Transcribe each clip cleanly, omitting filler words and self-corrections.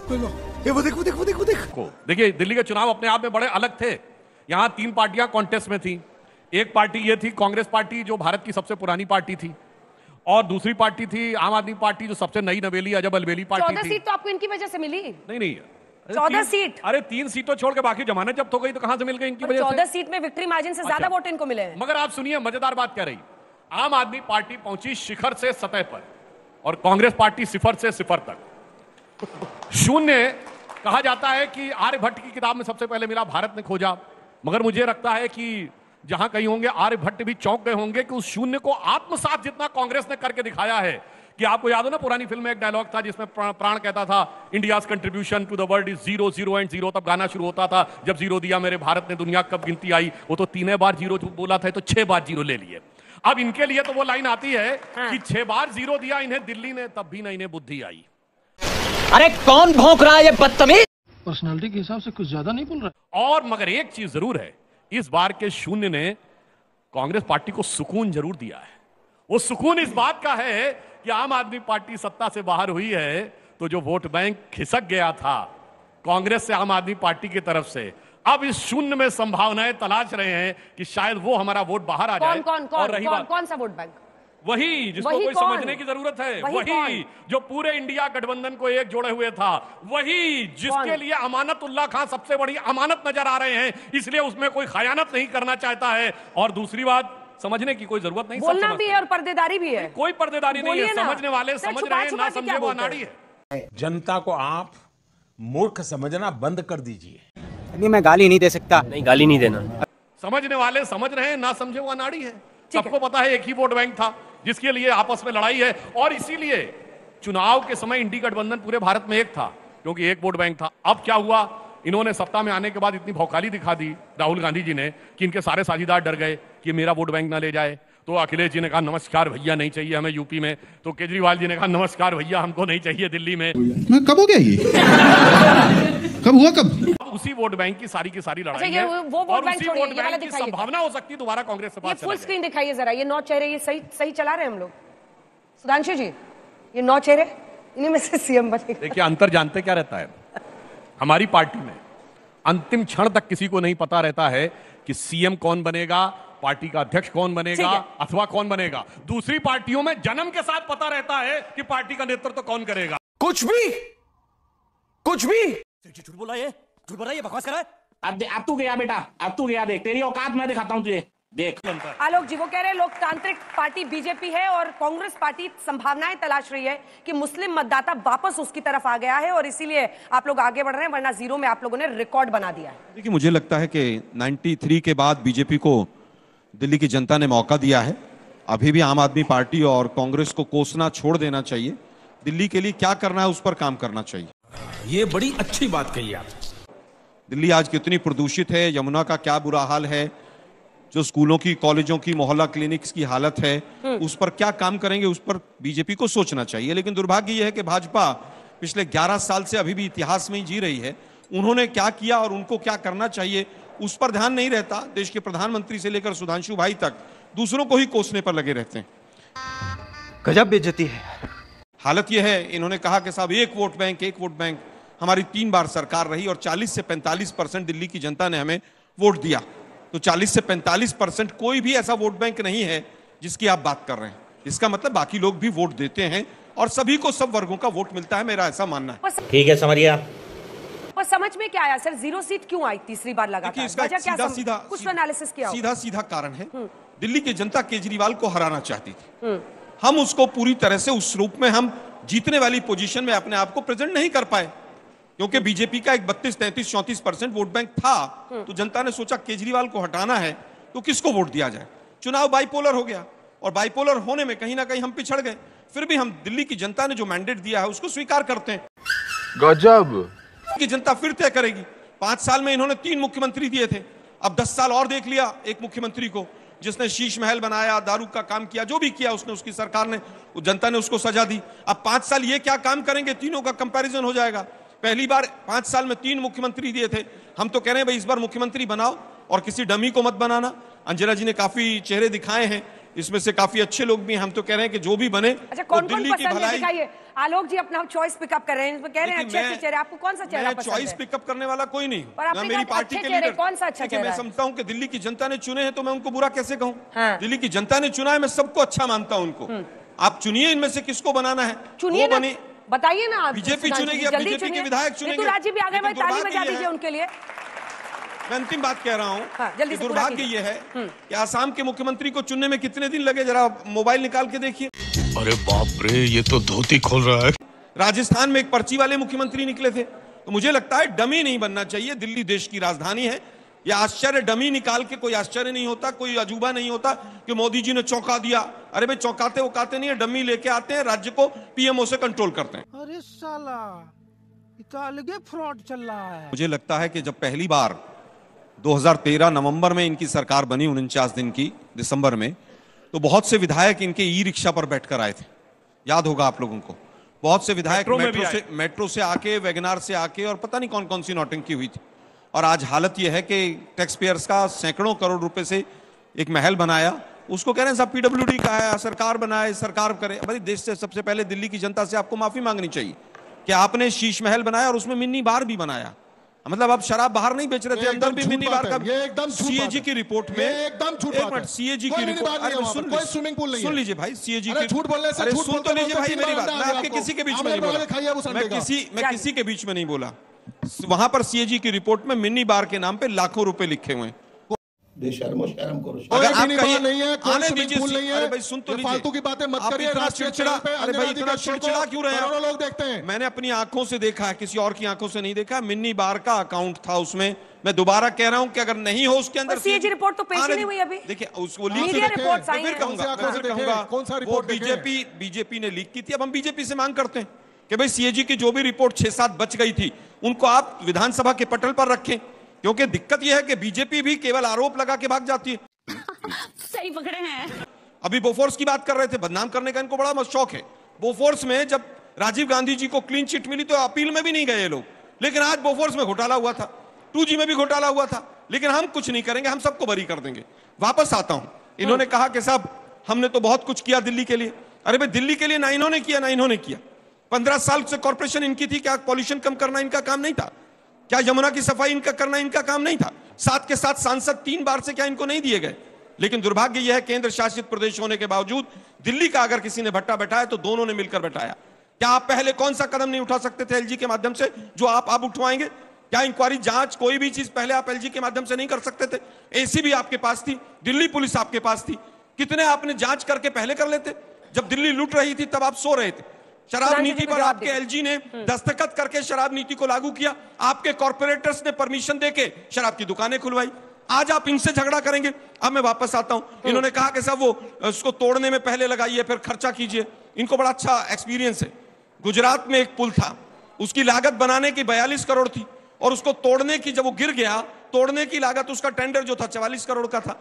वो देखो। देखिए, दिल्ली के चुनाव अपने आप में बड़े अलग थे। यहां 3 पार्टियां कॉन्टेस्ट में थी। एक पार्टी ये थी कांग्रेस पार्टी, जो भारत की सबसे पुरानी पार्टी थी, और दूसरी पार्टी थी आम आदमी पार्टी, जो सबसे नई नवेली अजब अलबेली पार्टी थी। 14 सीट तो आपको इनकी वजह से मिली? नहीं 14 सीट। अरे 3 सीटों छोड़ के बाकी जमानत जब्त हो गई तो कहां से मिल गई इनकी वजह से? 14 सीट में विक्ट्री मार्जिन से ज्यादा वोट इनको मिले हैं। मगर आप सुनिए, मजेदार बात कह रही, आम आदमी पार्टी पहुंची शिखर से सतह पर और कांग्रेस पार्टी सिफर से सिफर तक। शून्य कहा जाता है कि आर्यभट्ट की किताब में सबसे पहले मिला, भारत ने खोजा। मगर मुझे लगता है कि जहां कहीं होंगे आर्यभट्ट भी चौंक गए होंगे कि उस शून्य को आत्मसात जितना कांग्रेस ने करके दिखाया है। कि आपको याद हो ना, पुरानी फिल्म में एक डायलॉग था जिसमें प्राण कहता था, India's contribution to the world is 0 0 and 0। तब गाना शुरू होता था, जब 0 दिया मेरे भारत ने, दुनिया कब गिनती आई। वो तो 3 बार 0 बोला था, तो 6 बार 0 ले लिए। अब इनके लिए तो वो लाइन आती है कि 6 बार 0 दिया इन्हें दिल्ली ने, तब भी नहीं इन्हें बुद्धि आई। अरे कौन भौंक रहा है ये बदतमीज? पर्सनालिटी के हिसाब से कुछ ज्यादा नहीं बोल रहा। और मगर एक चीज जरूर है, इस बार के शून्य ने कांग्रेस पार्टी को सुकून जरूर दिया है। वो सुकून इस बात का है कि आम आदमी पार्टी सत्ता से बाहर हुई है तो जो वोट बैंक खिसक गया था कांग्रेस से आम आदमी पार्टी की तरफ से, अब इस शून्य में संभावनाएं तलाश रहे हैं कि शायद वो हमारा वोट बाहर आ जाए। कौन सा वोट बैंक? वही जिसको कोई समझने की जरूरत है, वही जो पूरे इंडिया गठबंधन को एक जोड़े हुए था, वही जिसके लिए अमानतुल्लाह खान सबसे बड़ी अमानत नजर आ रहे हैं, इसलिए उसमें कोई खयानत नहीं करना चाहता है। और दूसरी बात, समझने की कोई जरूरत नहीं, बोलना भी है और पर्देदारी भी है। कोई पर्देदारी नहीं है, समझने वाले समझ रहे हैं, ना समझे वो अनाड़ी है। जनता को आप मूर्ख समझना बंद कर दीजिए। नहीं, मैं गाली नहीं दे सकता। नहीं, गाली नहीं देना। समझने वाले समझ रहे हैं, ना समझे वो अनाड़ी है। सबको पता है एक ही वोट बैंक था जिसके लिए आपस में लड़ाई है, और इसीलिए चुनाव के समय इंडी गठबंधन पूरे भारत में एक था, क्योंकि एक वोट बैंक था। अब क्या हुआ, इन्होंने सत्ता में आने के बाद इतनी भौकाली दिखा दी राहुल गांधी जी ने कि इनके सारे साझीदार डर गए कि मेरा वोट बैंक ना ले जाए। तो अखिलेश जी ने कहा नमस्कार भैया नहीं चाहिए हमें यूपी में, तो केजरीवाल जी ने कहा नमस्कार भैया हमको नहीं चाहिए दिल्ली में। कब हो गया ये? कब हुआ कब? उसी वोट बैंक की सारी लड़ाई है, और उसी वोट बैंक की संभावना हो सकती है दोबारा कांग्रेस से पास। फुल स्क्रीन दिखाइए जरा, ये 9 चेहरे, ये सही चला रहे हैं हम लोग। सुधांशु जी, ये 9 चेहरे, इन्हीं में से सीएम बनेगा। देखिए, अंतर जानते क्या रहता है, हमारी पार्टी में अंतिम क्षण तक किसी को नहीं पता रहता है कि सीएम कौन बनेगा, पार्टी का अध्यक्ष कौन बनेगा, अथवा कौन बनेगा। दूसरी पार्टियों में जन्म के साथ पता रहता है कि पार्टी का नेतृत्व कौन करेगा। कुछ भी झूठ बोला ये, झूठ बोला ये, बकवास कर रहा है। अब तू गया बेटा, अब तू गया, देख तेरी औकात मैं दिखाता हूं तुझे, देख। आलोक जी, वो कह रहे हैं लोकतांत्रिक पार्टी बीजेपी है और कांग्रेस पार्टी संभावनाएं तलाश रही है कि मुस्लिम मतदाता वापस उसकी तरफ आ गया है और इसीलिए आप लोग आगे बढ़ रहे हैं, वरना 0 में आप लोगों ने रिकॉर्ड बना दिया है। देखिए, मुझे लगता है कि 93 के बाद बीजेपी को दिल्ली की जनता ने मौका दिया है। अभी भी आम आदमी पार्टी और कांग्रेस को कोसना छोड़ देना चाहिए। दिल्ली के लिए क्या करना है उस पर काम करना चाहिए। ये बड़ी अच्छी बात कही आप। दिल्ली आज कितनी प्रदूषित है, यमुना का क्या बुरा हाल है, जो स्कूलों की, कॉलेजों की, मोहल्ला क्लिनिक्स की हालत है, उस पर क्या काम करेंगे, उस पर बीजेपी को सोचना चाहिए। लेकिन दुर्भाग्य यह है कि भाजपा पिछले 11 साल से अभी भी इतिहास में ही जी रही है। उन्होंने क्या किया और उनको क्या करना चाहिए उस पर ध्यान नहीं रहता। देश के प्रधानमंत्री से लेकर सुधांशु भाई तक दूसरों को ही कोसने पर लगे रहते हैं। गजब बेइज्जती है। हालत यह है, इन्होंने कहा कि साहब एक वोट बैंक। हमारी 3 बार सरकार रही और 40 से 45% दिल्ली की जनता ने हमें वोट दिया। तो 40 से 45% कोई भी ऐसा वोट बैंक नहीं है जिसकी आप बात कर रहे हैं। इसका मतलब बाकी लोग भी वोट देते हैं और सभी को सब वर्गों का वोट मिलता है, मेरा ऐसा मानना है। ठीक है, समझिए। और समझ में क्या आया सर, 0 सीट क्यों आई तीसरी बार लगातार? इसका कुछ एनालिसिस किया? सीधा कारण है, दिल्ली की जनता केजरीवाल को हराना चाहती थी। हम उसको पूरी तरह से उस रूप में हम जीतने वाली पोजीशन में अपने आप को प्रेजेंट नहीं कर पाए, क्योंकि बीजेपी का एक 32, 33, 34% वोट बैंक था। तो जनता ने सोचा केजरीवाल को हटाना है तो किसको वोट दिया जाए। चुनाव बाइपोलर हो गया और बाइपोलर होने में कहीं ना कहीं हम पिछड़ गए। फिर भी हम दिल्ली की जनता ने जो मैंडेट दिया है उसको स्वीकार करते हैं। गजब की जनता फिर तय करेगी। 5 साल में इन्होंने 3 मुख्यमंत्री दिए थे, अब 10 साल और देख लिया एक मुख्यमंत्री को, जिसने शीश महल बनाया, दारू का काम किया, जो भी किया उसने, उसकी सरकार ने, जनता ने उसको सजा दी। अब 5 साल ये क्या काम करेंगे, तीनों का कंपैरिजन हो जाएगा। पहली बार 5 साल में 3 मुख्यमंत्री दिए थे, हम तो कह रहे हैं भाई इस बार मुख्यमंत्री बनाओ और किसी डमी को मत बनाना। अंजना जी ने काफी चेहरे दिखाए हैं इसमें से काफी अच्छे लोग भी हैं। हम तो कह रहे हैं कि जो भी बने अच्छा, वो कौन दिल्ली कौन की पसंद है भलाई। दिखाइए। आलोक जी अपना चॉइस पिकअप कर रहे हैं, इसमें कह रहे हैं अच्छे अच्छे चेहरे, आपको कौन सा चेहरा मैं पसंद चॉइस है? पिकअप करने वाला कोई नहीं पर हूँ आपने मैं मेरी कहा पार्टी अच्छे के चेहरे, लीडर। कौन सा अच्छा देखिए, चेहरा मैं है? समझता हूँ कि दिल्ली की जनता ने चुने हैं तो मैं उनको बुरा कैसे कहूँ। हाँ। दिल्ली की जनता ने चुना है, मैं सबको अच्छा मानता हूँ उनको। आप चुनिए इनमें से किसको बनाना है, चुनिए वो ना, बने। बताइए ना आप। बीजेपी सुधांशु चुनेगी, जी, अब जल्दी बीजेपी के चुनिए। विधायक चुनेंगे। ऋतुराज जी भी आ गए भाई, लेकिन ताली दुर्भाग्य बजा ये दीजिए है- उनके लिए। मैं अंतिम बात कह रहा हूँ हाँ, जल्दी कि से पूरा दुर्भाग्य कीजिए। ये है कि आसाम के मुख्यमंत्री को चुनने में कितने दिन लगे, जरा मोबाइल निकाल के देखिए। अरे बाप रे, ये तो धोती खोल रहा है। राजस्थान में एक पर्ची वाले मुख्यमंत्री निकले थे। तो मुझे लगता है डमी नहीं बनना चाहिए। दिल्ली देश की राजधानी है। यह आश्चर्य डमी निकाल के कोई आश्चर्य नहीं होता, कोई अजूबा नहीं होता कि मोदी जी ने चौंका दिया। अरे भाई, चौंकाते वकाते नहीं है, डमी लेके आते हैं, राज्य को पीएमओ से कंट्रोल करते हैं। अरे साला, ये तो अलगे फ्रॉड चल रहा है। मुझे लगता है कि जब पहली बार 2013 नवंबर में इनकी सरकार बनी, 49 दिन की, दिसंबर में, तो बहुत से विधायक इनके ई रिक्शा पर बैठकर आए थे। याद होगा आप लोगों को। बहुत से विधायक मेट्रो से आके, वैगनार से आके, और पता नहीं कौन कौन सी नौटंकी हुई थी। और आज हालत यह है कि टैक्स पेयर्स का सैकड़ों करोड़ रुपए से एक महल बनाया, उसको कह रहे हैं सब पीडब्ल्यूडी का है, सरकार बनाए, सरकार करे। भाई, देश से सबसे पहले दिल्ली की जनता से आपको माफी मांगनी चाहिए कि आपने शीश महल बनाया और उसमें मिनी बार भी बनाया। मतलब आप शराब बाहर नहीं बेच रहे थे, अंदर भी मिनी बार का। ये एकदम झूठ बात सीएजी है। की रिपोर्ट में, ये एकदम झूठ बात है। सीएजी कोई की मिनी बार रिपोर्ट, नहीं है अरे वहाँ पर, कोई स्विमिंग पूल नहीं है। सुन लीजिए भाई, सीएजी अरे की, झूठ बोलने से अरे झूठ सुन तो बोलते लीजिए भाई बोलते मेरी बात। तीन मैं बार आपके आपको। किसी के बीच में आमलेट नहीं बना के खाइए वो बोला, संडे का। मैं किसी के बीच में नहीं बोला। वहां पर सीएजी की रिपोर्ट में मिनी बार के नाम पे लाखों रुपए लिखे हुए हैं। शर्म करो। अगर कोई मिनी आपका बार नहीं है, कोई आने स्विमिंग दीजिए, पूल नहीं है। अरे भाई सुन तो ये लीजिए, फालतू की बातें मत आप करिए। इतना राष्ट्रीय चिड़चिड़ा, चैनल पे अरे भाई अंजना इतना दी के शो को चिड़चिड़ा क्यों रहे हैं करोड़ों आप? लोग देखते हैं। मैंने अपनी आंखों से देखा है, किसी और की आंखों से नहीं देखा। मिनी बार का अकाउंट था उसमें। मैं दोबारा कह रहा हूं कि अगर नहीं हो उसके अंदर, सीएजी रिपोर्ट तो पेश ही नहीं हुई अभी। देखिए उसको लीक मीडिया रिपोर्ट्स आई फिर हैं। कहूंगा कौन सा वो रिपोर्ट देखें? बीजेपी ने लीक की थी। अब हम बीजेपी से मांग करते हैं कि भाई सीएजी की जो भी रिपोर्ट 6-7 बच गई थी, उनको आप विधानसभा के पटल पर रखें। क्योंकि दिक्कत यह है कि बीजेपी भी केवल आरोप लगा के भाग जाती है। सही पकड़े हैं। अभी बोफोर्स की बात कर रहे थे, बदनाम करने का इनको बड़ा शौक है। बोफोर्स में जब राजीव गांधी जी को क्लीन चिट मिली तो अपील में भी नहीं गए लोग, लेकिन आज बोफोर्स में घोटाला हुआ था, 2G में भी घोटाला हुआ था, लेकिन हम कुछ नहीं करेंगे, हम सबको बरी कर देंगे। वापस आता हूं, इन्होंने कहा कि साहब हमने तो बहुत कुछ किया दिल्ली के लिए। अरे भाई, दिल्ली के लिए ना इन्होंने किया ना इन्होंने किया। 15 साल से कॉर्पोरेशन इनकी थी, क्या पॉल्यूशन कम करना इनका काम नहीं था? क्या यमुना की सफाई इनका करना इनका काम नहीं था? साथ के साथ सांसद 3 बार से क्या इनको नहीं दिए गए? लेकिन दुर्भाग्य यह है, केंद्र शासित प्रदेश होने के बावजूद दिल्ली का अगर किसी ने भट्टा बैठाया तो दोनों ने मिलकर बैठाया। क्या आप पहले कौन सा कदम नहीं उठा सकते थे एलजी के माध्यम से, जो आप अब उठवाएंगे? क्या इंक्वायरी, जांच, कोई भी चीज पहले आप एलजी के माध्यम से नहीं कर सकते थे? एसीबी आपके पास थी, दिल्ली पुलिस आपके पास थी, कितने आपने जांच करके पहले कर लेते? जब दिल्ली लूट रही थी तब आप सो रहे थे। शराब नीति पर आपके एलजी ने दस्तखत करके शराब नीति को लागू किया। आपके कॉर्पोरेटर्स ने परमिशन देके शराब की दुकानें खुलवाई। आज आप इनसे झगड़ा करेंगे। अब मैं वापस आता हूं। इन्होंने कहा कि साहब वो उसको तोड़ने में पहले लगाइए फिर खर्चा कीजिए। इनको बड़ा अच्छा एक्सपीरियंस है। गुजरात में एक पुल था, उसकी लागत बनाने की 42 करोड़ थी और उसको तोड़ने की, जब वो गिर गया, तोड़ने की लागत, उसका टेंडर जो था 44 करोड़ का था।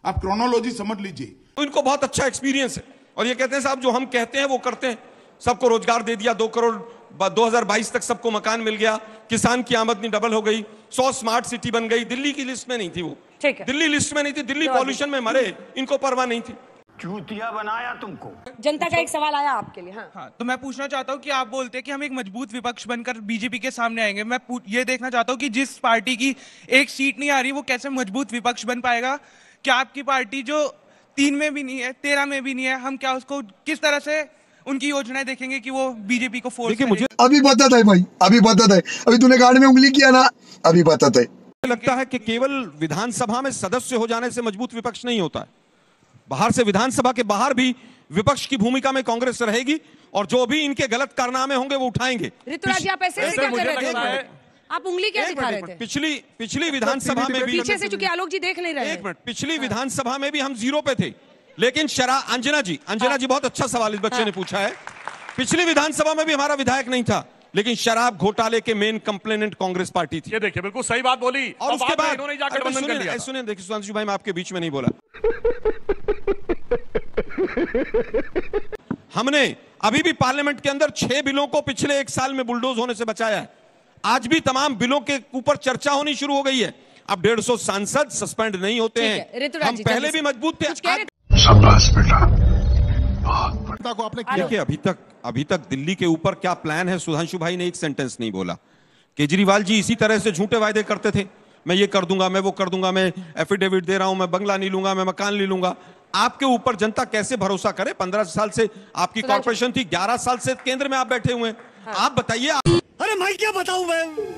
आप क्रोनोलॉजी समझ लीजिए। तो इनको बहुत अच्छा एक्सपीरियंस है और ये कहते हैं साहब जो हम कहते हैं वो करते हैं। सबको रोजगार दे दिया, 2 करोड़ 2022 तक सबको मकान मिल गया, किसान की आमदनी डबल हो गई, 100 स्मार्ट सिटी बन गई। दिल्ली की लिस्ट में नहीं थी वो, ठीक है। दिल्ली लिस्ट में नहीं थी, दिल्ली पॉल्यूशन में मरे, इनको परवाह नहीं थी। चूतिया बनाया तुमको। जनता का एक सवाल आया आपके लिए। हाँ, तो मैं पूछना चाहता हूँ कि आप बोलते हैं कि हम एक मजबूत विपक्ष बनकर बीजेपी के सामने आएंगे। मैं ये देखना चाहता हूँ कि जिस पार्टी की एक सीट नहीं आ रही वो कैसे मजबूत विपक्ष बन पाएगा? क्या आपकी पार्टी जो 3 में भी नहीं है, 13 में भी नहीं है, हम क्या उसको किस तरह से उनकी योजनाएं देखेंगे कि वो बीजेपी को फोर्स करे? अभी बता है भाई, अभी बता है। अभी तूने गाड़ी में उंगली किया ना, अभी बता है। लगता है कि केवल विधानसभा में सदस्य हो जाने से मजबूत विपक्ष नहीं होता है। बाहर से, विधानसभा के बाहर भी विपक्ष की भूमिका में कांग्रेस रहेगी और जो भी इनके गलत कारनामे होंगे वो उठाएंगे। ऋतुराज जी, आप ऐसे क्या कर रहे थे? आप उंगली क्या दिखा रहे थे? पिछली विधानसभा में भी, पीछे से, चूंकि आलोक जी देख नहीं रहे। एक मिनट, पिछली विधानसभा में भी हम 0 पे थे, लेकिन अंजना जी बहुत अच्छा सवाल इस बच्चे ने पूछा है। पिछली विधानसभा में भी हमारा विधायक नहीं था, लेकिन शराब घोटाले के मेन कंप्लेनेंट कांग्रेस पार्टी थी। ये देखिए, बिल्कुल सही बात बोली। और उसके बाद इन्होंने जाकर बंधन कर लिया। सुनिए, देखिए सुधांशु भाई, मैं आपके बीच में नहीं बोला। हमने अभी भी पार्लियामेंट के अंदर 6 बिलों को पिछले 1 साल में बुलडोज होने से बचाया है। आज भी तमाम बिलों के ऊपर चर्चा होनी शुरू हो गई है। अब 150 सांसद सस्पेंड नहीं होते हैं। ऋतुराज हम जी, पहले जल्दी भी मजबूत थे। शाबाश बेटा। को आपने देखिए अभी तक दिल्ली के ऊपर क्या प्लान है, सुधांशु भाई ने एक सेंटेंस नहीं बोला। केजरीवाल जी इसी तरह से झूठे वायदे करते थे, मैं ये कर दूंगा, मैं वो कर दूंगा, मैं एफिडेविट दे रहा हूं, मैं बंगला नहीं लूंगा, मैं मकान नहीं लूंगा। आपके ऊपर जनता कैसे भरोसा करे? 15 साल से आपकी कॉर्पोरेशन थी, 11 साल से केंद्र में आप बैठे हुए हैं। आप बताइए। अरे मैं क्या बताऊं मैं